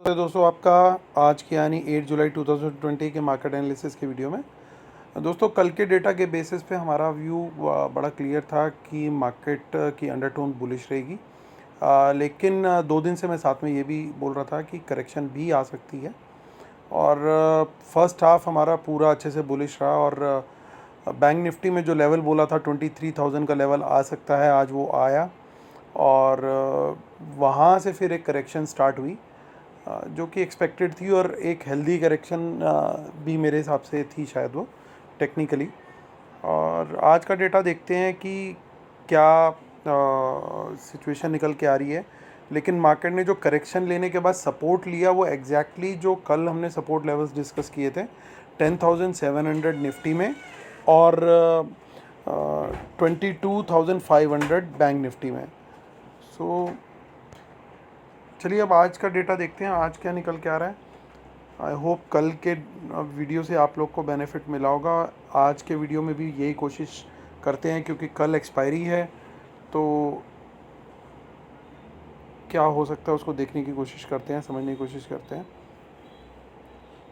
तो दोस्तों आपका आज की यानी 8 जुलाई 2020 के मार्केट एनालिसिस के वीडियो में दोस्तों कल के डेटा के बेसिस पे हमारा व्यू बड़ा क्लियर था कि मार्केट की अंडरटोन बुलिश रहेगी। लेकिन 2 दिन से मैं साथ में ये भी बोल रहा था कि करेक्शन भी आ सकती है और फर्स्ट हाफ हमारा पूरा अच्छे से बुलिश रहा और बैंक निफ्टी में जो लेवल बोला था 23,000 का लेवल आ सकता है, आज वो आया और वहाँ से फिर एक करेक्शन स्टार्ट हुई जो कि एक्सपेक्टेड थी और एक हेल्दी करेक्शन भी मेरे हिसाब से थी शायद वो टेक्निकली। और आज का डेटा देखते हैं कि क्या सिचुएशन निकल के आ रही है। लेकिन मार्केट ने जो करेक्शन लेने के बाद सपोर्ट लिया वो जो कल हमने सपोर्ट लेवल्स डिस्कस किए थे 10,700 निफ्टी में और 22,500 बैंक निफ्टी में। सो चलिए अब आज का डेटा देखते हैं आज क्या निकल के आ रहा है। आई होप कल के वीडियो से आप लोग को बेनिफिट मिला होगा। आज के वीडियो में भी यही कोशिश करते हैं क्योंकि कल एक्सपायरी है तो क्या हो सकता है उसको देखने की कोशिश करते हैं, समझने की कोशिश करते हैं।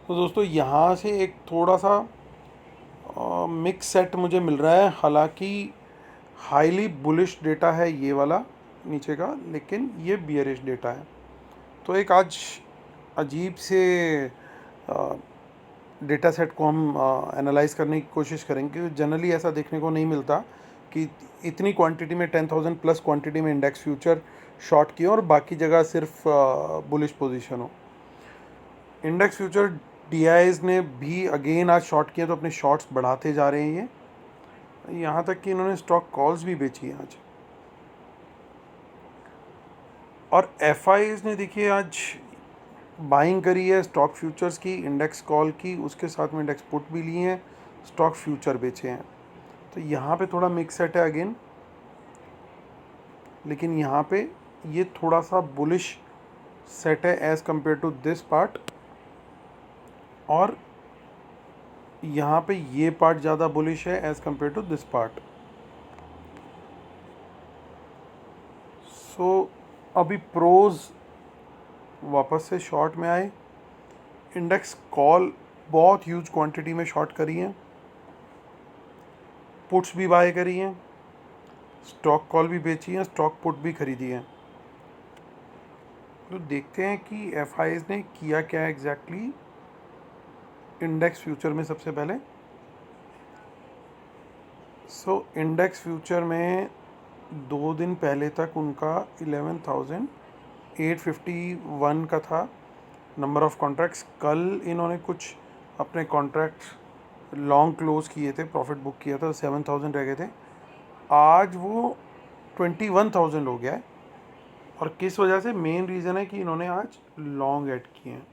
तो दोस्तों यहाँ से एक थोड़ा सा मिक्स सेट मुझे मिल रहा है। हालांकि हाईली बुलिश डेटा है ये वाला नीचे का, लेकिन ये बियरिश डेटा है। तो एक आज अजीब से डेटा सेट को हम एनालाइज करने की कोशिश करेंगे। जनरली ऐसा देखने को नहीं मिलता कि इतनी क्वांटिटी में 10,000 प्लस क्वांटिटी में इंडेक्स फ्यूचर शॉर्ट किए और बाकी जगह सिर्फ बुलिश पोजीशन हो। इंडेक्स फ्यूचर डीआईज ने भी अगेन आज शॉर्ट किए तो अपने शॉर्ट्स बढ़ाते जा रहे हैं। ये यहाँ तक कि इन्होंने स्टॉक कॉल्स भी बेची हैं आज। और एफआईज ने देखिए आज बाइंग करी है स्टॉक फ्यूचर्स की, इंडेक्स कॉल की, उसके साथ में इंडेक्स पुट भी लिए हैं, स्टॉक फ्यूचर बेचे हैं। तो यहाँ पे थोड़ा मिक्स सेट है अगेन, लेकिन यहाँ पे ये थोड़ा सा बुलिश सेट है as compare to this part. और यहाँ पे ये पार्ट ज़्यादा बुलिश है as compare to this part. So अभी प्रोज वापस से शॉर्ट में आए। इंडेक्स कॉल बहुत ह्यूज क्वांटिटी में शॉर्ट करी हैं, पुट्स भी बाय करी हैं, स्टॉक कॉल भी बेची हैं, स्टॉक पुट भी खरीदी हैं। तो देखते हैं कि एफआईज ने किया क्या एग्जैक्टली इंडेक्स फ्यूचर में। सबसे पहले इंडेक्स फ्यूचर में 2 दिन पहले तक उनका 11,851 का था नंबर ऑफ़ कॉन्ट्रैक्ट्स। कल इन्होंने कुछ अपने कॉन्ट्रैक्ट लॉन्ग क्लोज किए थे, प्रॉफिट बुक किया था, 7,000 रह गए थे। आज वो 21,000 हो गया है। और किस वजह से? मेन रीज़न है कि इन्होंने आज लॉन्ग ऐड किए हैं।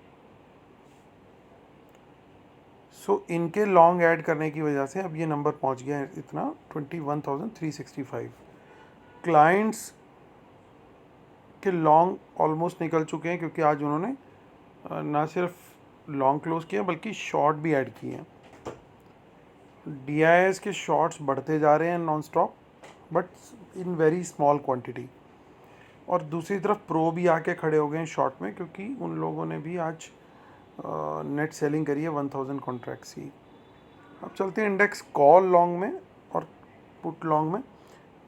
इनके लॉन्ग ऐड करने की वजह से अब ये नंबर पहुंच गया है इतना 21,365। क्लाइंट्स के लॉन्ग ऑलमोस्ट निकल चुके हैं क्योंकि आज उन्होंने ना सिर्फ लॉन्ग क्लोज किया बल्कि शॉर्ट भी ऐड किए हैं। डीआईएस के शॉर्ट्स बढ़ते जा रहे हैं non stop, but in very small quantity. और दूसरी तरफ प्रो भी आके खड़े हो गए हैं शॉर्ट में क्योंकि उन लोगों ने भी आज नेट सेलिंग करी है 1,000 कॉन्ट्रैक्ट्स की। अब चलते हैं इंडेक्स कॉल लॉन्ग में और पुट लॉन्ग में।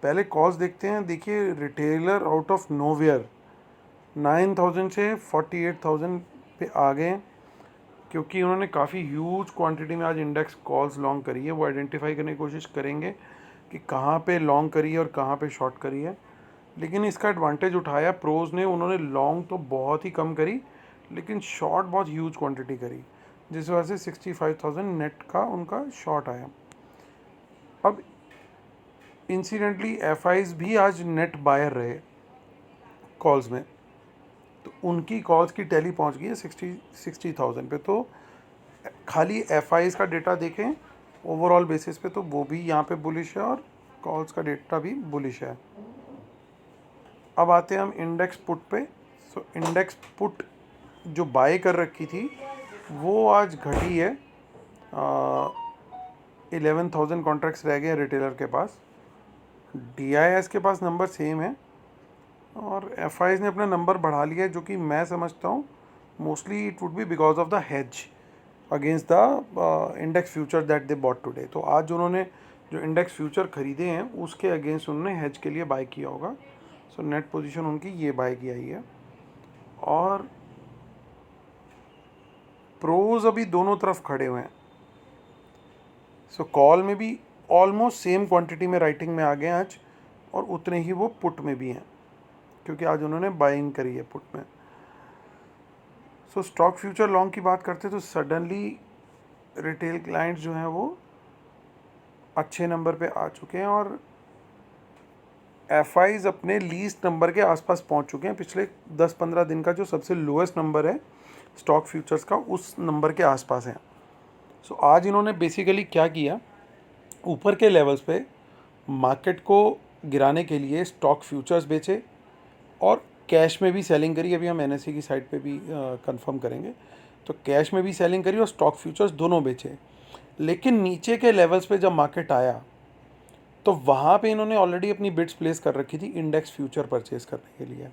पहले कॉल्स देखते हैं। देखिए रिटेलर आउट ऑफ नोवेयर 9,000 से 48,000 पे आ गए क्योंकि उन्होंने काफ़ी ह्यूज क्वांटिटी में आज इंडेक्स कॉल्स लॉन्ग करी है। वो आइडेंटिफाई करने की कोशिश करेंगे कि कहाँ पे लॉन्ग करी है और कहाँ पे शॉर्ट करी है। लेकिन इसका एडवांटेज उठाया प्रोज ने। उन्होंने लॉन्ग तो बहुत ही कम करी लेकिन शॉर्ट बहुत ह्यूज क्वांटिटी करी, जिस वजह से 65,000 नेट का उनका शॉर्ट आया। अब इंसिडेंटली एफआईज भी आज नेट बायर रहे कॉल्स में, तो उनकी कॉल्स की टैली पहुंच गई है 60,000 पे। तो खाली एफआईज का डेटा देखें ओवरऑल बेसिस पे तो वो भी यहाँ पे बुलिश है और कॉल्स का डेटा भी बुलिश है। अब आते हैं हम इंडेक्स पुट पे। इंडेक्स पुट जो बाय कर रखी थी वो आज घटी है। 11,000 कॉन्ट्रैक्ट्स रह गए रिटेलर के पास। डीआईएस के पास नंबर सेम है और एफआईज ने अपना नंबर बढ़ा लिया है, जो कि मैं समझता हूँ mostly it would be because of the hedge against the index future that they bought today. तो आज उन्होंने जो इंडेक्स फ्यूचर खरीदे हैं उसके अगेंस्ट उन्होंने हेज के लिए बाय किया होगा। सो नेट पोजीशन उनकी ये बाय की आई है। और प्रोज अभी दोनों तरफ खड़े हुए हैं। सो कॉल में भी ऑलमोस्ट सेम क्वांटिटी में राइटिंग में आ गए हैं आज, और उतने ही वो पुट में भी हैं क्योंकि आज उन्होंने बाइंग करी है पुट में। सो स्टॉक फ्यूचर लॉन्ग की बात करते हैं तो सडनली रिटेल क्लाइंट्स जो हैं वो अच्छे नंबर पे आ चुके हैं, और एफ अपने लीस्ट नंबर के आसपास पहुंच चुके हैं। पिछले 10-15 दिन का जो सबसे लोएस्ट नंबर है स्टॉक फ्यूचर्स का, उस नंबर के आसपास है। सो आज इन्होंने बेसिकली क्या किया, ऊपर के लेवल्स पे मार्केट को गिराने के लिए स्टॉक फ्यूचर्स बेचे और कैश में भी सेलिंग करी। अभी हम एनएससी की साइड पे भी कंफर्म करेंगे। तो कैश में भी सेलिंग करी और स्टॉक फ्यूचर्स दोनों बेचे। लेकिन नीचे के लेवल्स पे जब मार्केट आया तो वहाँ पे इन्होंने ऑलरेडी अपनी बिड्स प्लेस कर रखी थी इंडेक्स फ्यूचर परचेज करने के लिए।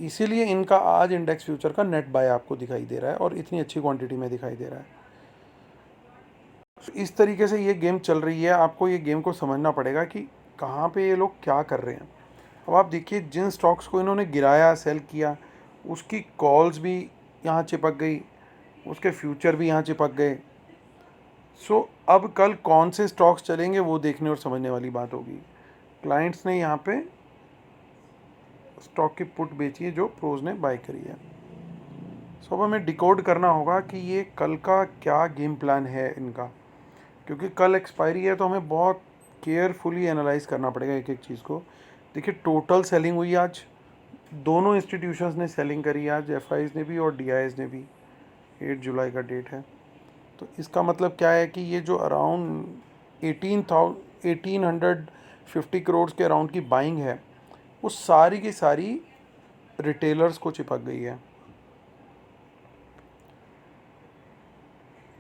इसीलिए इनका आज इंडेक्स फ्यूचर का नेट बाय आपको दिखाई दे रहा है और इतनी अच्छी क्वांटिटी में दिखाई दे रहा है। इस तरीके से ये गेम चल रही है। आपको ये गेम को समझना पड़ेगा कि कहाँ पे ये लोग क्या कर रहे हैं। अब आप देखिए जिन स्टॉक्स को इन्होंने गिराया, सेल किया, उसकी कॉल्स भी यहाँ चिपक गई, उसके फ्यूचर भी यहाँ चिपक गए। सो अब कल कौन से स्टॉक्स चलेंगे वो देखने और समझने वाली बात होगी। क्लाइंट्स ने यहाँ पे स्टॉक की पुट बेची है जो प्रोज ने बाय करी है। सो अब हमें डिकोड करना होगा कि ये कल का क्या गेम प्लान है इनका, क्योंकि कल एक्सपायरी है तो हमें बहुत केयरफुली एनालाइज करना पड़ेगा एक एक चीज़ को। देखिए टोटल सेलिंग हुई आज, दोनों इंस्टीट्यूशंस ने सेलिंग करी आज, एफआईज ने भी और डीआईज ने भी। 8 जुलाई का डेट है। तो इसका मतलब क्या है कि ये जो अराउंड 1850 करोड़ के अराउंड की बाइंग है वो सारी की सारी रिटेलर्स को चिपक गई है।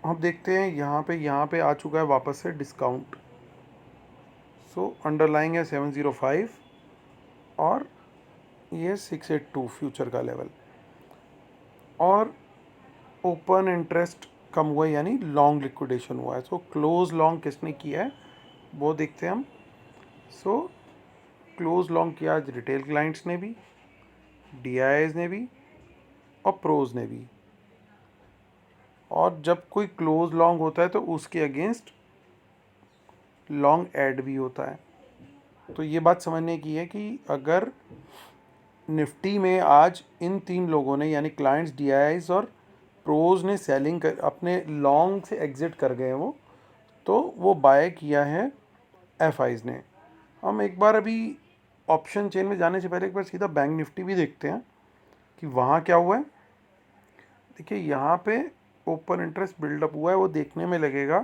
अब देखते हैं यहाँ पे आ चुका है वापस से डिस्काउंट। सो अंडरलाइंग है 705 और ये 682 फ्यूचर का लेवल, और ओपन इंटरेस्ट कम हुआ है यानी लॉन्ग लिक्विडेशन हुआ है। सो क्लोज लॉन्ग किसने किया है वो देखते हैं हम। सो क्लोज लॉन्ग किया आज रिटेल क्लाइंट्स ने भी, डीआईएस ने भी और प्रोज ने भी। और जब कोई क्लोज लॉन्ग होता है तो उसके अगेंस्ट लॉन्ग ऐड भी होता है। तो ये बात समझने की है कि अगर निफ्टी में आज इन तीन लोगों ने यानी क्लाइंट्स, डीआईएस और प्रोज ने सेलिंग कर अपने लॉन्ग से एग्जिट कर गए वो, तो वो बाय किया है एफआईज ने। हम एक बार अभी ऑप्शन चेन में जाने से पहले एक बार सीधा बैंक निफ्टी भी देखते हैं कि वहाँ क्या हुआ है। देखिए यहाँ पे ओपन इंटरेस्ट बिल्डअप हुआ है, वो देखने में लगेगा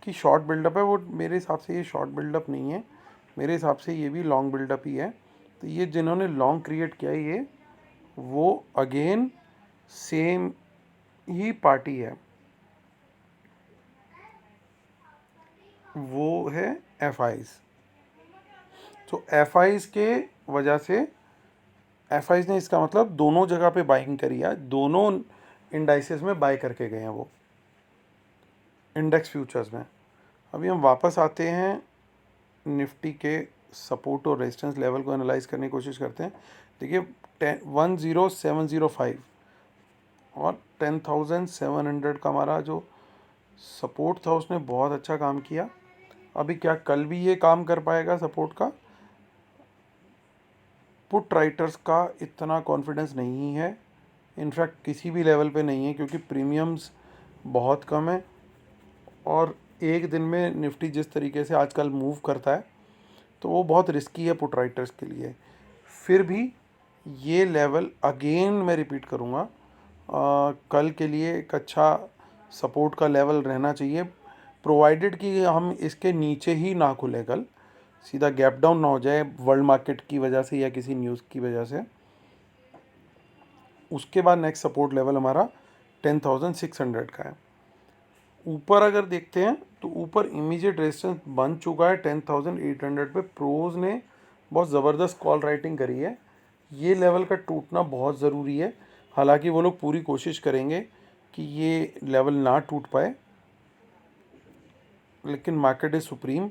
कि शॉर्ट बिल्डअप है। वो मेरे हिसाब से ये शॉर्ट बिल्डअप नहीं है, मेरे हिसाब से ये भी लॉन्ग बिल्डअप ही है। तो ये जिन्होंने लॉन्ग क्रिएट किया है ये वो अगेन सेम ही पार्टी है, वो है एफआईज। तो एफआईज के वजह से एफआईज ने इसका मतलब दोनों जगह पे बाइंग करी है, दोनों इंडाइसेस में बाय करके गए हैं वो इंडेक्स फ्यूचर्स में। अभी हम वापस आते हैं निफ्टी के सपोर्ट और रेजिस्टेंस लेवल को एनालाइज करने की कोशिश करते हैं। देखिए 10705 और 10,700 का हमारा जो सपोर्ट था उसने बहुत अच्छा काम किया। अभी क्या कल भी ये काम कर पाएगा सपोर्ट का? पुट राइटर्स का इतना कॉन्फिडेंस नहीं है, इनफैक्ट किसी भी लेवल पे नहीं है, क्योंकि प्रीमियम्स बहुत कम है और एक दिन में निफ्टी जिस तरीके से आजकल मूव करता है तो वो बहुत रिस्की है पुट राइटर्स के लिए। फिर भी ये लेवल अगेन मैं रिपीट करूँगा, कल के लिए एक अच्छा सपोर्ट का लेवल रहना चाहिए, प्रोवाइडेड कि हम इसके नीचे ही ना खुले, कल सीधा गैप डाउन ना हो जाए वर्ल्ड मार्केट की वजह से या किसी न्यूज़ की वजह से। उसके बाद नेक्स्ट सपोर्ट लेवल हमारा 10,600 का है। ऊपर अगर देखते हैं तो ऊपर इमीडिएट रेजिस्टेंस बन चुका है 10,800 पे। प्रोज ने बहुत ज़बरदस्त कॉल राइटिंग करी है, ये लेवल का टूटना बहुत ज़रूरी है। हालांकि वो लोग पूरी कोशिश करेंगे कि ये लेवल ना टूट पाए, लेकिन मार्केट इज सुप्रीम,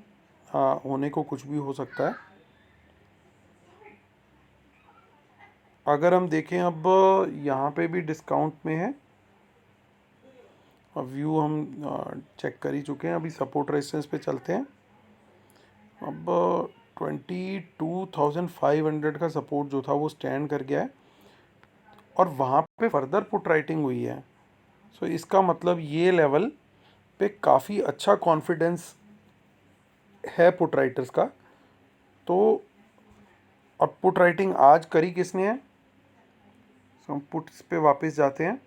होने को कुछ भी हो सकता है। अगर हम देखें अब यहाँ पे भी डिस्काउंट में है, अब व्यू हम चेक कर ही चुके हैं, अभी सपोर्ट रेजिस्टेंस पे चलते हैं। अब 22,500 का सपोर्ट जो था वो स्टैंड कर गया है और वहाँ पे फर्दर पुट राइटिंग हुई है। सो इसका मतलब ये लेवल पे काफ़ी अच्छा कॉन्फिडेंस है पुट राइटर्स का। तो अब पुट राइटिंग आज करी किसने है, सो हम पुट्स पे वापस जाते हैं।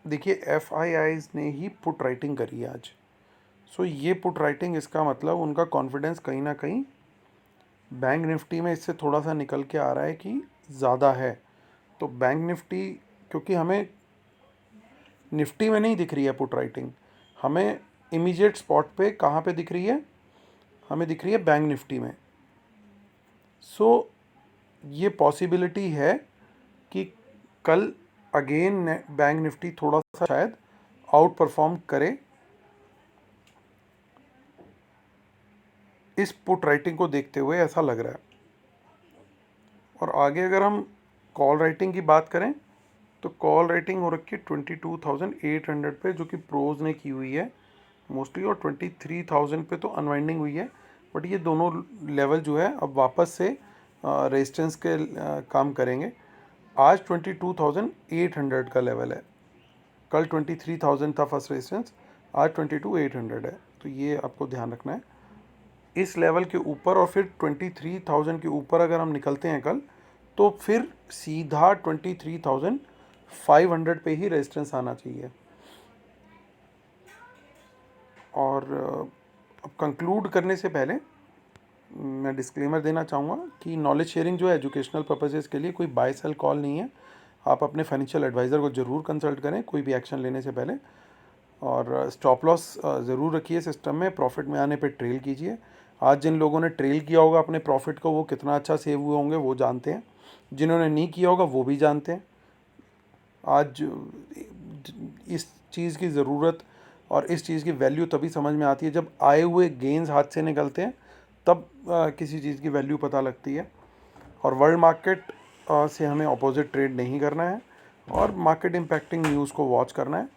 देखिए FIIs ने ही पुट राइटिंग करी है आज। सो ये पुट राइटिंग, इसका मतलब उनका कॉन्फिडेंस कहीं ना कहीं बैंक निफ्टी में इससे थोड़ा सा निकल के आ रहा है कि ज़्यादा है। तो बैंक निफ्टी, क्योंकि हमें निफ्टी में नहीं दिख रही है पुट राइटिंग, हमें इमीडिएट स्पॉट पे कहाँ पे दिख रही है, हमें दिख रही है बैंक निफ्टी में। सो ये पॉसिबिलिटी है कि कल अगेन बैंक निफ्टी थोड़ा सा शायद आउट परफॉर्म करे इस पुट राइटिंग को देखते हुए, ऐसा लग रहा है। और आगे अगर हम कॉल राइटिंग की बात करें तो कॉल राइटिंग हो रखी है 22,800 पे, जो कि प्रोज ने की हुई है मोस्टली, और 23,000 पे तो अनवाइंडिंग हुई है। बट ये दोनों लेवल जो है अब वापस से रेजिस्टेंस के काम करेंगे। आज 22,800 का लेवल है, कल 23,000 था फर्स्ट रेजिस्टेंस, आज 22,800 है। तो ये आपको ध्यान रखना है। इस लेवल के ऊपर और फिर 23,000 के ऊपर अगर हम निकलते हैं कल, तो फिर सीधा 23,500 पे ही रेजिस्टेंस आना चाहिए। और अब कंक्लूड करने से पहले मैं डिस्क्लेमर देना चाहूँगा कि नॉलेज शेयरिंग जो है एजुकेशनल पर्पसेस के लिए कोई बाय सेल कॉल नहीं है। आप अपने फाइनेंशियल एडवाइज़र को ज़रूर कंसल्ट करें कोई भी एक्शन लेने से पहले। और स्टॉप लॉस ज़रूर रखिए सिस्टम में, प्रॉफिट में आने पे ट्रेल कीजिए। आज जिन लोगों ने ट्रेल किया होगा अपने प्रॉफिट को, वो कितना अच्छा सेव हुए होंगे वो जानते हैं, जिन्होंने नहीं किया होगा वो भी जानते हैं। आज इस चीज़ की ज़रूरत और इस चीज़ की वैल्यू तभी समझ में आती है जब आए हुए गेंस हाथ से निकलते हैं, तब किसी चीज़ की वैल्यू पता लगती है। और वर्ल्ड मार्केट से हमें अपोजिट ट्रेड नहीं करना है और मार्केट इम्पैक्टिंग न्यूज़ को वॉच करना है।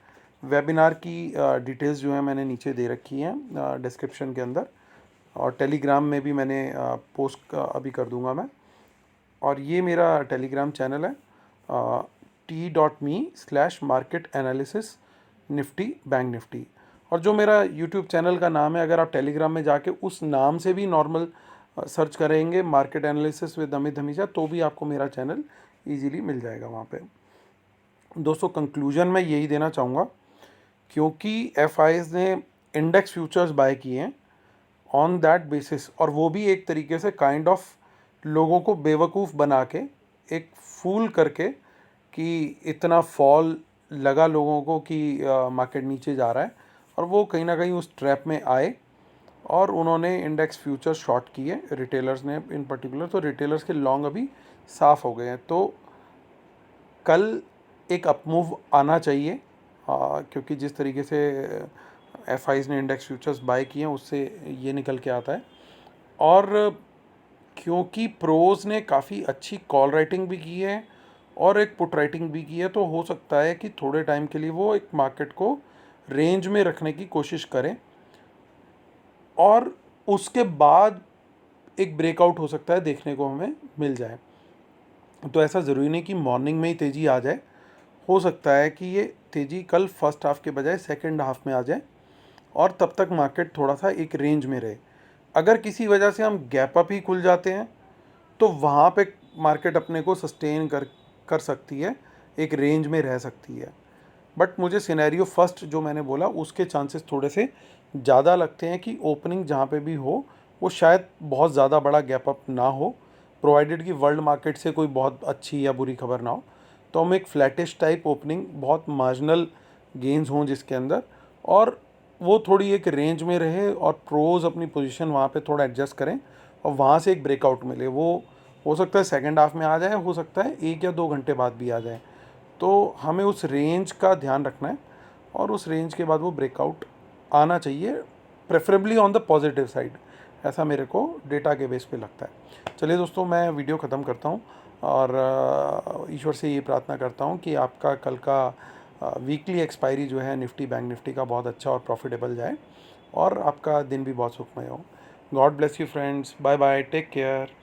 वेबिनार की डिटेल्स जो है मैंने नीचे दे रखी हैं डिस्क्रिप्शन के अंदर, और टेलीग्राम में भी मैंने पोस्ट अभी कर दूंगा मैं। और ये मेरा टेलीग्राम चैनल है t.me/market analysis Nifty bank Nifty. और जो मेरा यूट्यूब चैनल का नाम है, अगर आप टेलीग्राम में जाके उस नाम से भी नॉर्मल सर्च करेंगे market analysis with Amit Dhamija, तो भी आपको मेरा चैनल इजीली मिल जाएगा वहाँ पे। दोस्तों कंक्लूजन में यही देना चाहूँगा, क्योंकि FIs ने इंडेक्स फ्यूचर्स बाय किए हैं ऑन दैट बेसिस, और वो भी एक तरीके से काइंड ऑफ लोगों को बेवकूफ़ बना के, एक फूल करके कि इतना फॉल लगा लोगों को कि मार्केट नीचे जा रहा है, और वो कहीं ना कहीं उस ट्रैप में आए और उन्होंने इंडेक्स फ्यूचर शॉर्ट किए, रिटेलर्स ने इन पर्टिकुलर। तो रिटेलर्स के लॉन्ग अभी साफ़ हो गए हैं। तो कल एक अपमूव आना चाहिए, क्योंकि जिस तरीके से FIs ने इंडेक्स फ्यूचर्स बाय किए हैं उससे ये निकल के आता है। और क्योंकि प्रोज ने काफ़ी अच्छी कॉल राइटिंग भी की है और एक पुट राइटिंग भी की है, तो हो सकता है कि थोड़े टाइम के लिए वो एक मार्केट को रेंज में रखने की कोशिश करें और उसके बाद एक ब्रेकआउट हो सकता है देखने को हमें मिल जाए। तो ऐसा ज़रूरी नहीं कि मॉर्निंग में ही तेज़ी आ जाए, हो सकता है कि ये तेज़ी कल फर्स्ट हाफ के बजाय सेकंड हाफ में आ जाए और तब तक मार्केट थोड़ा सा एक रेंज में रहे। अगर किसी वजह से हम गैप अप ही खुल जाते हैं तो वहाँ पे मार्केट अपने को सस्टेन कर सकती है, एक रेंज में रह सकती है। बट मुझे सिनेरियो फर्स्ट जो मैंने बोला उसके चांसेस थोड़े से ज़्यादा लगते हैं कि ओपनिंग जहाँ पे भी हो वो शायद बहुत ज़्यादा बड़ा गैप अप ना हो, प्रोवाइडेड कि वर्ल्ड मार्केट से कोई बहुत अच्छी या बुरी खबर ना हो। तो हम एक फ्लैटिश टाइप ओपनिंग, बहुत मार्जिनल गेंस हों जिसके अंदर, और वो थोड़ी एक रेंज में रहे और प्रोज अपनी पोजीशन वहाँ पे थोड़ा एडजस्ट करें और वहाँ से एक ब्रेकआउट मिले, वो हो सकता है सेकंड हाफ में आ जाए, हो सकता है 1 या 2 घंटे बाद भी आ जाए। तो हमें उस रेंज का ध्यान रखना है और उस रेंज के बाद वो ब्रेकआउट आना चाहिए, preferably on the positive side. ऐसा मेरे को डेटा के बेस पे लगता है। चलिए दोस्तों, मैं वीडियो ख़त्म करता हूँ और ईश्वर से ये प्रार्थना करता हूँ कि आपका कल का वीकली एक्सपायरी जो है निफ्टी बैंक निफ्टी का बहुत अच्छा और प्रॉफिटेबल जाए और आपका दिन भी बहुत सुखमय हो। God bless you friends, bye bye, take care.